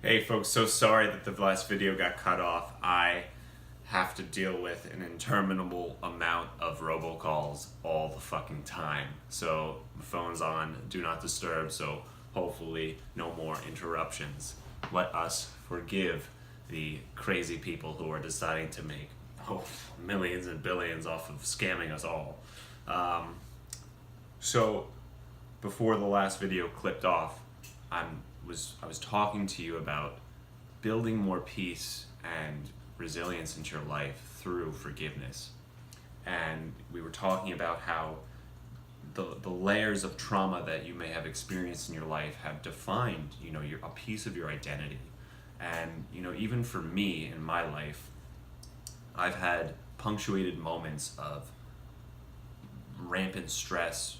Hey folks, so sorry that the last video got cut off. I have to deal with an interminable amount of robocalls all the fucking time. So my phone's on, do not disturb, so hopefully no more interruptions. Let us forgive the crazy people who are deciding to make millions and billions off of scamming us all. So before the last video clipped off, I was talking to you about building more peace and resilience into your life through forgiveness. And we were talking about how the layers of trauma that you may have experienced in your life have defined, a piece of your identity. And, even for me in my life, I've had punctuated moments of rampant stress,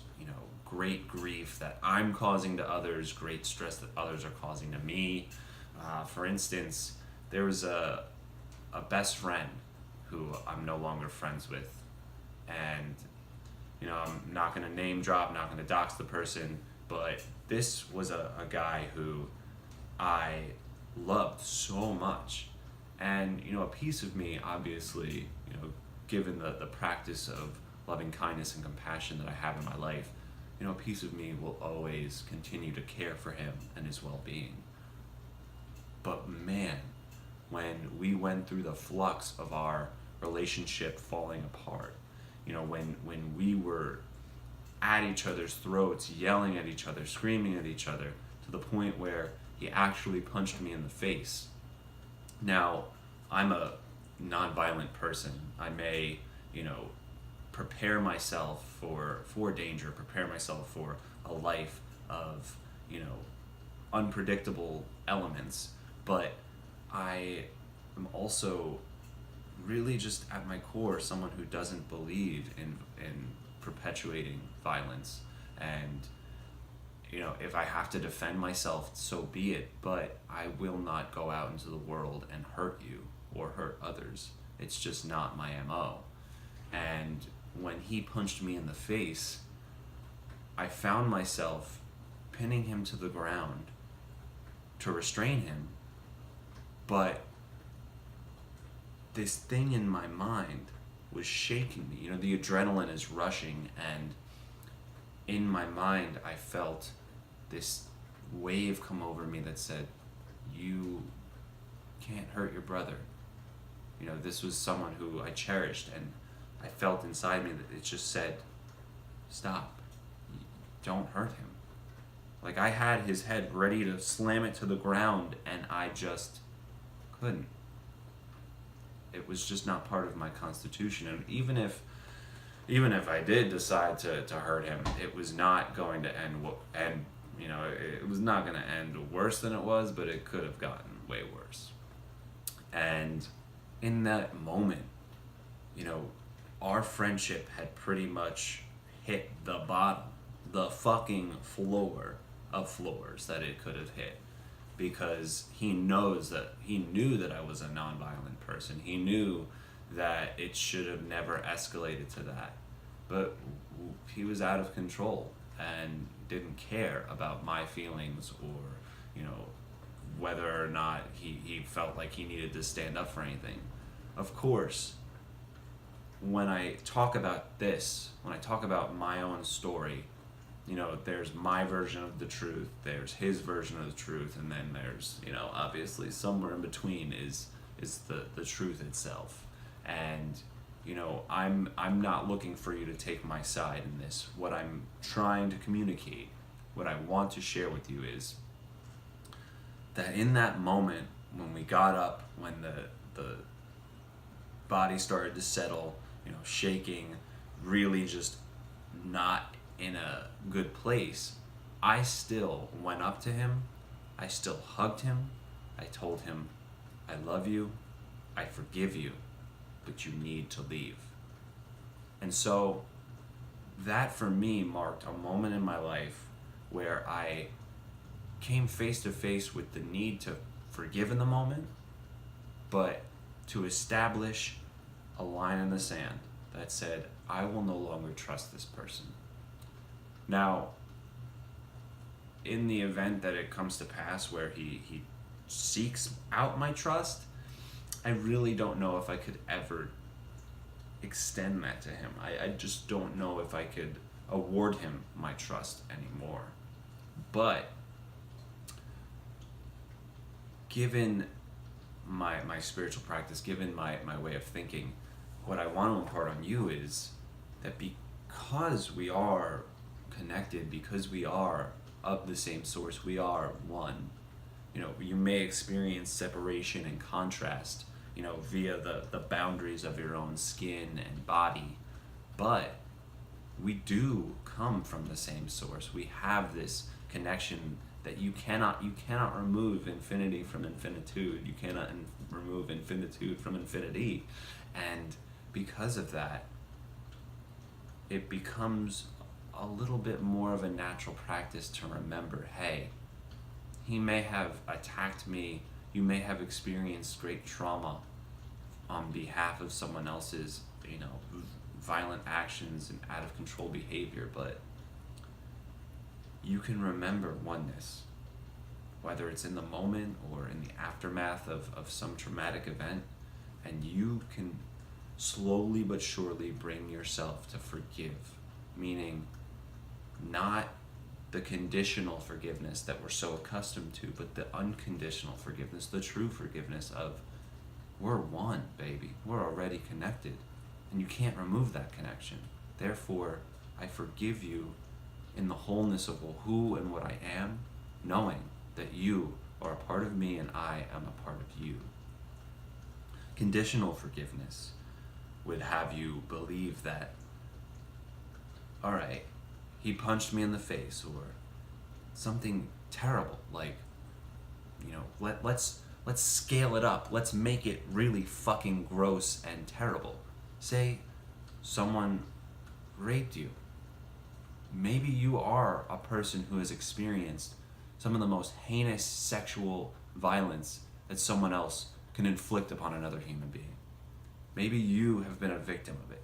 great grief that I'm causing to others, great stress that others are causing to me. For instance, there was a best friend who I'm no longer friends with. And, I'm not going to name drop, not going to dox the person, but this was a guy who I loved so much. And, a piece of me, obviously, given the practice of loving kindness and compassion that I have in my life, a piece of me will always continue to care for him and his well-being. But man, when we went through the flux of our relationship falling apart, when we were at each other's throats, yelling at each other, screaming at each other, to the point where he actually punched me in the face. Now, I'm a nonviolent person. I may, prepare myself for danger, prepare myself for a life of, unpredictable elements. But I am also really just at my core someone who doesn't believe in perpetuating violence. And, if I have to defend myself, so be it, but I will not go out into the world and hurt you or hurt others. It's just not my MO. And when he punched me in the face, I found myself pinning him to the ground to restrain him. But this thing in my mind was shaking me. The adrenaline is rushing, and in my mind I felt this wave come over me that said, you can't hurt your brother. This was someone who I cherished, and I felt inside me that it just said, stop, don't hurt him. Like, I had his head ready to slam it to the ground, and I just couldn't. It was just not part of my constitution. And even if I did decide to hurt him, it was not going to end, it was not going to end worse than it was, but it could have gotten way worse. And in that moment, our friendship had pretty much hit the bottom, the fucking floor of floors that it could have hit, because he knew that I was a nonviolent person. He knew that it should have never escalated to that, but he was out of control and didn't care about my feelings or, whether or not he felt like he needed to stand up for anything. Of course, when I talk about this, when I talk about my own story, there's my version of the truth, there's his version of the truth, and then there's, obviously somewhere in between is the truth itself. And, I'm not looking for you to take my side in this. What I'm trying to communicate, what I want to share with you is that in that moment, when we got up, when the body started to settle, shaking, really just not in a good place, I still went up to him, I still hugged him, I told him, I love you, I forgive you, but you need to leave. And so that for me marked a moment in my life where I came face to face with the need to forgive in the moment, but to establish a line in the sand that said, I will no longer trust this person. Now, in the event that it comes to pass where he seeks out my trust, I really don't know if I could ever extend that to him. I just don't know if I could award him my trust anymore. But given my spiritual practice, given my way of thinking, what I want to impart on you is that because we are connected, because we are of the same source, we are one. You may experience separation and contrast, via the boundaries of your own skin and body, but we do come from the same source. We have this connection that you cannot remove infinity from infinitude. You cannot remove infinitude from infinity. And because of that, it becomes a little bit more of a natural practice to remember, hey, he may have attacked me, you may have experienced great trauma on behalf of someone else's, violent actions and out of control behavior, but you can remember oneness, whether it's in the moment or in the aftermath of some traumatic event, and you can slowly but surely bring yourself to forgive, meaning not the conditional forgiveness that we're so accustomed to, but the unconditional forgiveness, the true forgiveness of, we're one, baby. We're already connected, and you can't remove that connection. Therefore, I forgive you in the wholeness of who and what I am, knowing that you are a part of me and I am a part of you. Conditional forgiveness would have you believe that, all right, he punched me in the face, or something terrible, like, let's scale it up. Let's make it really fucking gross and terrible. Say someone raped you. Maybe you are a person who has experienced some of the most heinous sexual violence that someone else can inflict upon another human being. Maybe you have been a victim of it.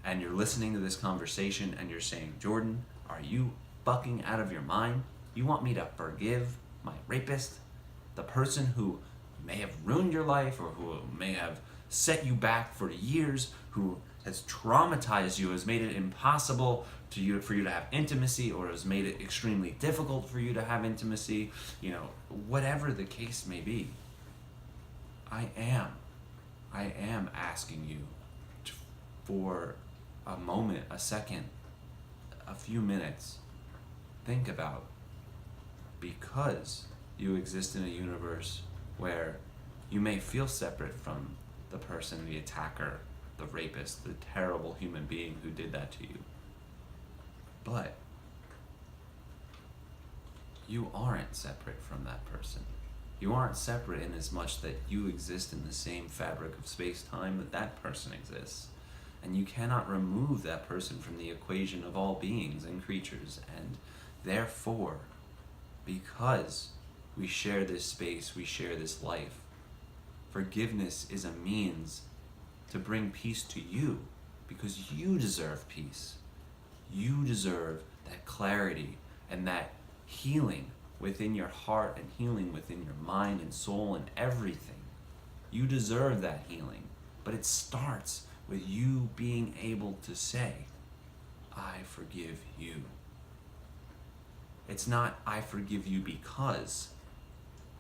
And you're listening to this conversation and you're saying, Jordan, are you fucking out of your mind? You want me to forgive my rapist? The person who may have ruined your life, or who may have set you back for years, who has traumatized you, has made it impossible for you to have intimacy, or has made it extremely difficult for you to have intimacy, whatever the case may be. I am asking you for a moment, a second, a few minutes, think about, because you exist in a universe where you may feel separate from the person, the attacker, the rapist, the terrible human being who did that to you. But you aren't separate from that person. You aren't separate in as much that you exist in the same fabric of space-time that that person exists. And you cannot remove that person from the equation of all beings and creatures. And therefore, because we share this space, we share this life, forgiveness is a means to bring peace to you, because you deserve peace. You deserve that clarity and that healing within your heart, and healing within your mind and soul and everything. You deserve that healing, but it starts with you being able to say, I forgive you. It's not, I forgive you because.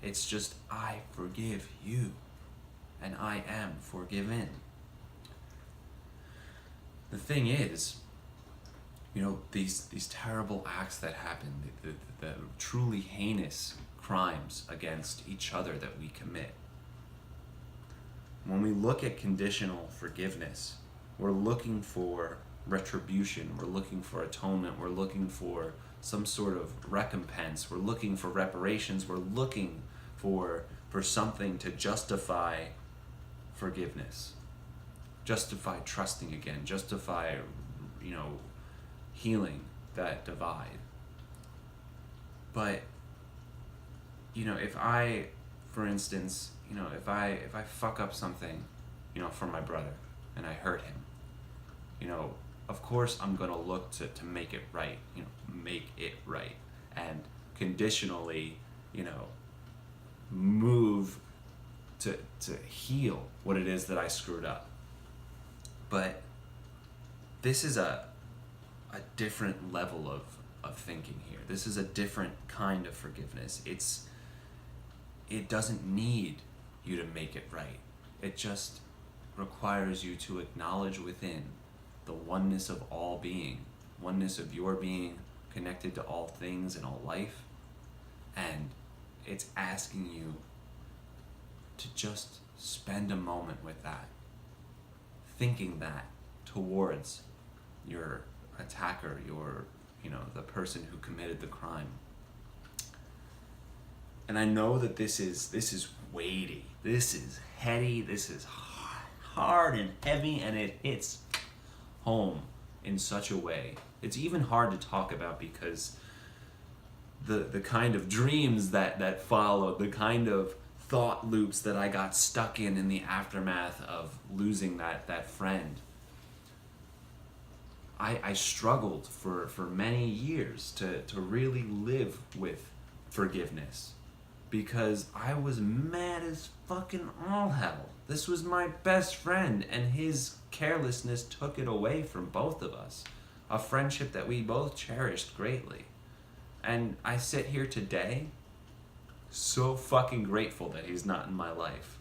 It's just, I forgive you, and I am forgiven. The thing is, these terrible acts that happen, the truly heinous crimes against each other that we commit, when we look at conditional forgiveness, we're looking for retribution, we're looking for atonement, we're looking for some sort of recompense, we're looking for reparations, we're looking for something to justify forgiveness, justify trusting again, justify, healing that divide. But, if I, for instance, if I fuck up something, for my brother, and I hurt him, of course I'm gonna look to make it right, make it right, and conditionally, move to heal what it is that I screwed up. But this is a different level of thinking here. This is a different kind of forgiveness. It doesn't need you to make it right. It just requires you to acknowledge within the oneness of all being, oneness of your being connected to all things and all life. And it's asking you to just spend a moment with that, thinking that towards your attacker, the person who committed the crime. And I know that this is weighty, this is heady, this is hard and heavy, and it hits home in such a way. It's even hard to talk about because the kind of dreams that followed, the kind of thought loops that I got stuck in the aftermath of losing that friend. I struggled for many years to really live with forgiveness because I was mad as fucking all hell. This was my best friend, and his carelessness took it away from both of us. A friendship that we both cherished greatly. And I sit here today so fucking grateful that he's not in my life.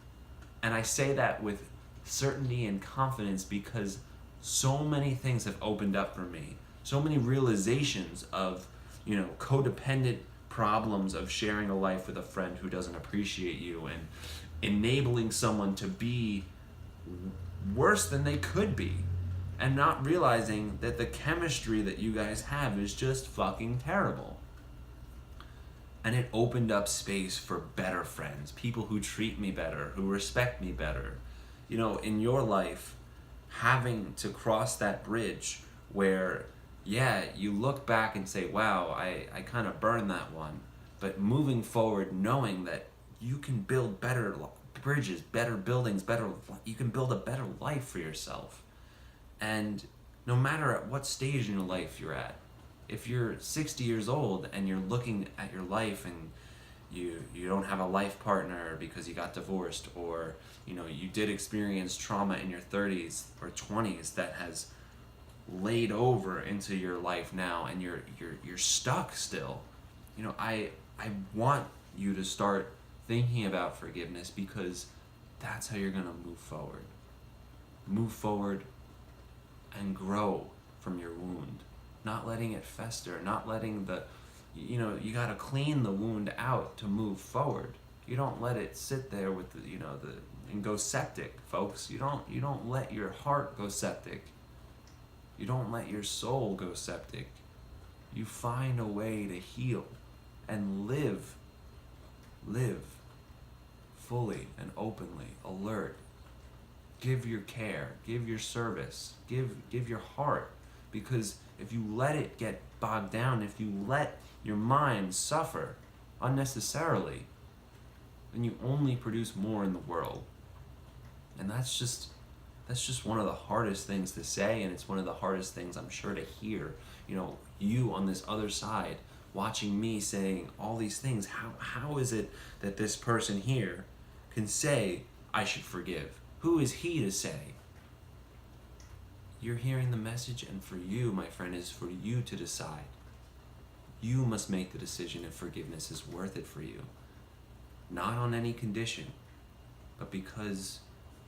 And I say that with certainty and confidence because so many things have opened up for me. So many realizations of, codependent problems of sharing a life with a friend who doesn't appreciate you and enabling someone to be worse than they could be and not realizing that the chemistry that you guys have is just fucking terrible. And it opened up space for better friends, people who treat me better, who respect me better. In your life, having to cross that bridge where, you look back and say, wow, I kind of burned that one. But moving forward, knowing that you can build better bridges, better buildings, you can build a better life for yourself. And no matter at what stage in your life you're at, if you're 60 years old and you're looking at your life and you don't have a life partner because you got divorced, or you did experience trauma in your 30s or 20s that has laid over into your life now and you're stuck still, I want you to start thinking about forgiveness because that's how you're going to move forward and grow from your wound, not letting it fester, not letting you got to clean the wound out to move forward. You don't let it sit there with and go septic, folks. You don't let your heart go septic. You don't let your soul go septic. You find a way to heal and live fully and openly, alert. Give your care, give your service, give your heart. Because if you let it get bogged down, if you let your mind suffer unnecessarily, then you only produce more in the world. And that's just one of the hardest things to say, and it's one of the hardest things I'm sure to hear. You on this other side watching me saying all these things. How is it that this person here can say I should forgive? Who is he to say? You're hearing the message, and for you, my friend, is for you to decide. You must make the decision if forgiveness is worth it for you. Not on any condition, but because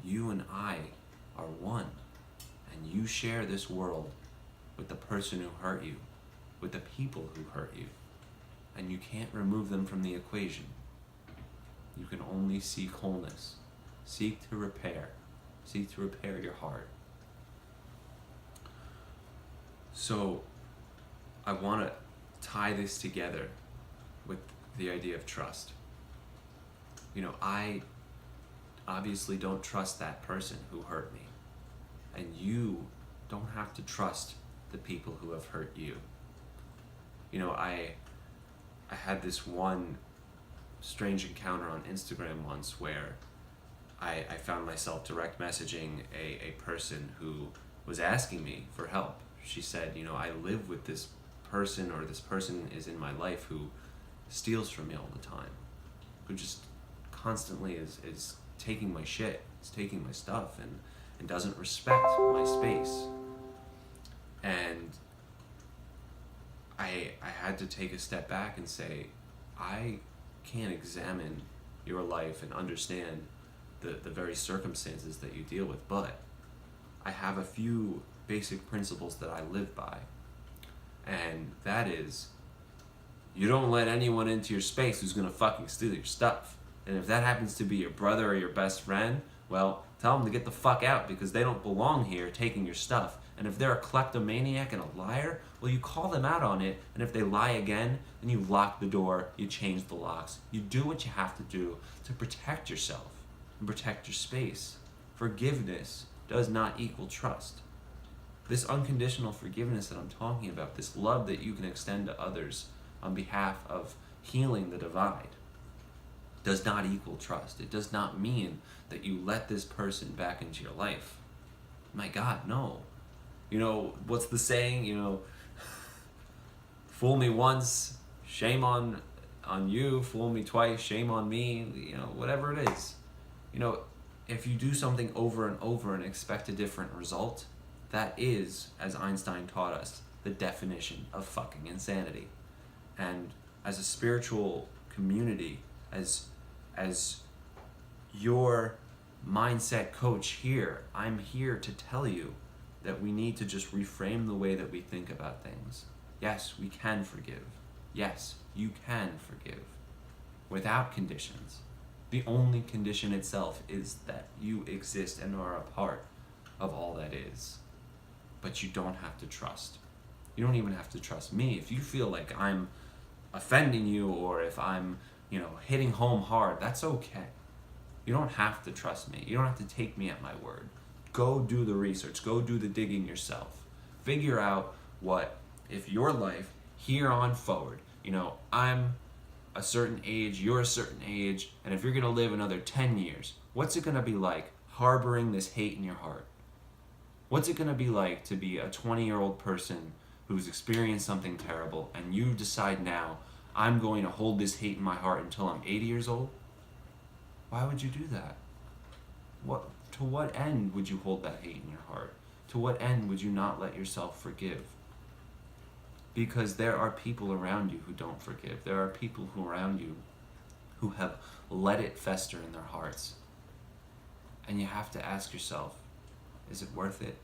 you and I are one, and you share this world with the person who hurt you, with the people who hurt you, and you can't remove them from the equation. You can only seek wholeness, seek to repair your heart. So I want to tie this together with the idea of trust. I obviously don't trust that person who hurt me, and you don't have to trust the people who have hurt you. I had this one strange encounter on Instagram once where I found myself direct messaging a person who was asking me for help. She said, I live with this person, or this person is in my life who steals from me all the time, who just constantly is taking my shit, is taking my stuff, and doesn't respect my space. And I had to take a step back and say, I can't examine your life and understand the very circumstances that you deal with, but I have a few basic principles that I live by. And that is, you don't let anyone into your space who's gonna fucking steal your stuff. And if that happens to be your brother or your best friend, well, tell them to get the fuck out, because they don't belong here taking your stuff. And if they're a kleptomaniac and a liar, well, you call them out on it, and if they lie again, then you lock the door, you change the locks. You do what you have to do to protect yourself and protect your space. Forgiveness does not equal trust. This unconditional forgiveness that I'm talking about, this love that you can extend to others on behalf of healing the divide, does not equal trust. It does not mean that you let this person back into your life. My God, no. You know, what's the saying? You know, fool me once, shame on you. Fool me twice, shame on me. You know, whatever it is. You know, if you do something over and over and expect a different result, that is, as Einstein taught us, the definition of fucking insanity. And as a spiritual community, as your mindset coach here, I'm here to tell you that we need to just reframe the way that we think about things. Yes, we can forgive. Yes, you can forgive without conditions. The only condition itself is that you exist and are a part of all that is. But you don't have to trust. You don't even have to trust me. If you feel like I'm offending you, or if I'm, hitting home hard, that's okay. You don't have to trust me. You don't have to take me at my word. Go do the research. Go do the digging yourself. Figure out if your life here on forward, I'm a certain age, you're a certain age, and if you're going to live another 10 years, what's it going to be like harboring this hate in your heart? What's it going to be like to be a 20-year-old person who's experienced something terrible, and you decide now, I'm going to hold this hate in my heart until I'm 80 years old? Why would you do that? To what end would you hold that hate in your heart? To what end would you not let yourself forgive? Because there are people around you who don't forgive. There are people around you who have let it fester in their hearts. And you have to ask yourself, is it worth it?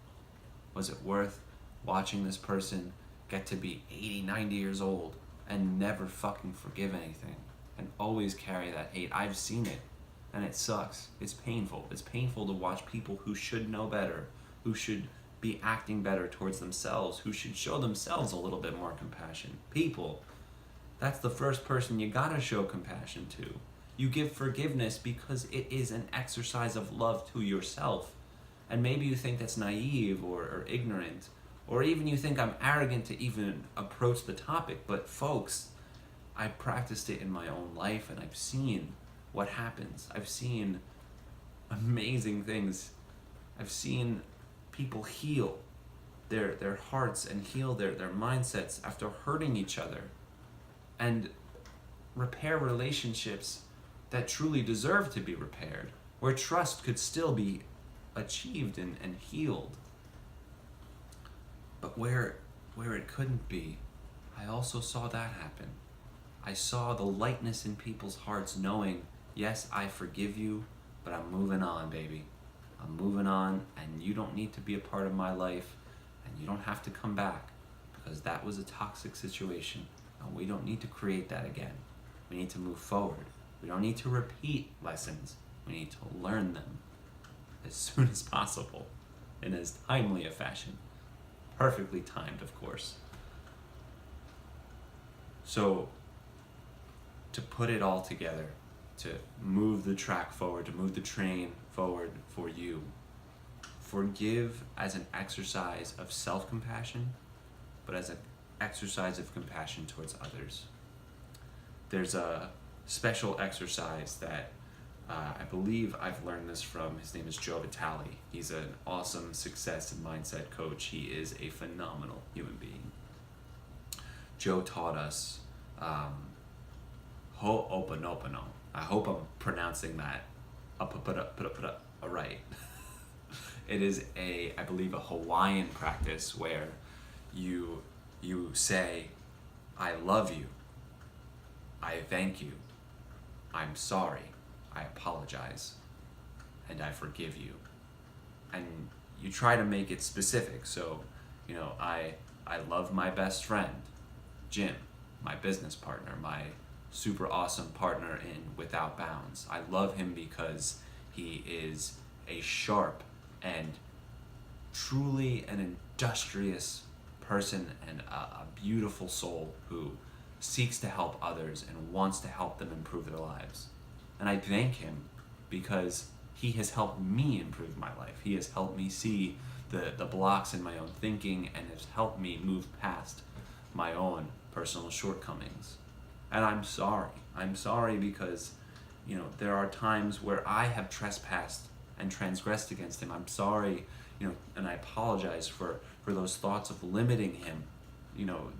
Was it worth watching this person get to be 80, 90 years old and never fucking forgive anything and always carry that hate? I've seen it, and it sucks. It's painful. It's painful to watch people who should know better, who should be acting better towards themselves, who should show themselves a little bit more compassion. People, that's the first person you gotta show compassion to. You give forgiveness because it is an exercise of love to yourself. And maybe you think that's naive or ignorant, or even you think I'm arrogant to even approach the topic. But folks, I practiced it in my own life, and I've seen what happens. I've seen amazing things. I've seen people heal their hearts and heal their mindsets after hurting each other, and repair relationships that truly deserve to be repaired, where trust could still be achieved and healed. But where it couldn't be, I also saw that happen. I saw the lightness in people's hearts, knowing, yes, I forgive you, but I'm moving on, baby. I'm moving on, and you don't need to be a part of my life, and you don't have to come back, because that was a toxic situation, and we don't need to create that again. We need to move forward. We don't need to repeat lessons. We need to learn them as soon as possible, in as timely a fashion. Perfectly timed, of course. So, to put it all together, to move the track forward, to move the train forward for you, forgive as an exercise of self-compassion, but as an exercise of compassion towards others. There's a special exercise that I believe I've learned this from. His name is Joe Vitale. He's an awesome success and mindset coach. He is a phenomenal human being. Joe taught us Ho'oponopono. I hope I'm pronouncing that right. It is I believe, a Hawaiian practice where you say, I love you, I thank you, I'm sorry, I apologize, and I forgive you. And you try to make it specific. So, I love my best friend, Jim, my business partner, my super awesome partner in Without Bounds. I love him because he is a sharp and truly an industrious person and a beautiful soul who seeks to help others and wants to help them improve their lives. And I thank him because he has helped me improve my life. He has helped me see the blocks in my own thinking and has helped me move past my own personal shortcomings. And I'm sorry. I'm sorry because, there are times where I have trespassed and transgressed against him. I'm sorry, and I apologize for those thoughts of limiting him,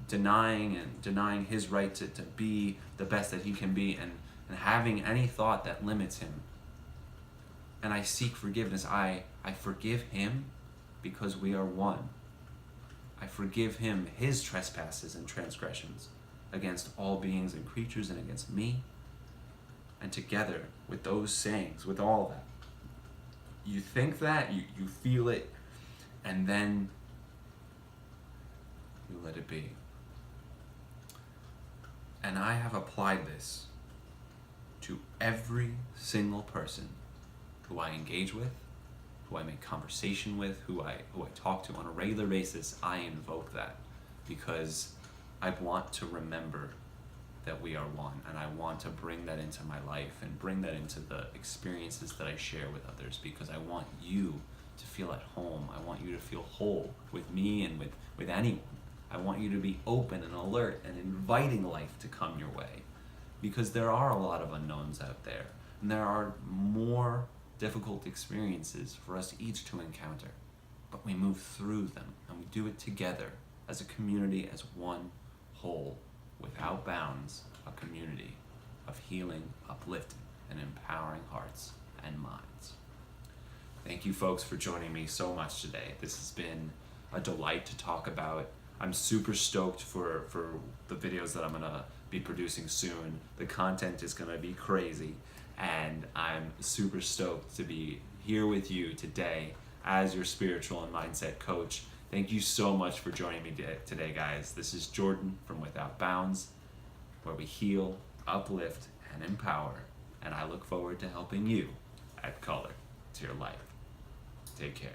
denying his right to be the best that he can be, and having any thought that limits him. And I seek forgiveness. I forgive him because we are one. I forgive him his trespasses and transgressions against all beings and creatures and against me. And together, with those sayings, with all that, you think that, you feel it, and then you let it be. And I have applied this to every single person who I engage with, who I make conversation with, who I talk to on a regular basis. I invoke that because I want to remember that we are one, and I want to bring that into my life and bring that into the experiences that I share with others, because I want you to feel at home. I want you to feel whole with me and with anyone. I want you to be open and alert and inviting life to come your way, because there are a lot of unknowns out there, and there are more difficult experiences for us each to encounter, but we move through them, and we do it together as a community, as one whole, Without Bounds, a community of healing, uplifting, and empowering hearts and minds. Thank you, folks, for joining me so much today. This has been a delight to talk about. I'm super stoked for the videos that I'm going to be producing soon. The content is going to be crazy, and I'm super stoked to be here with you today as your spiritual and mindset coach. Thank you so much for joining me today, guys. This is Jordan from Without Bounds, where we heal, uplift, and empower. And I look forward to helping you add color to your life. Take care.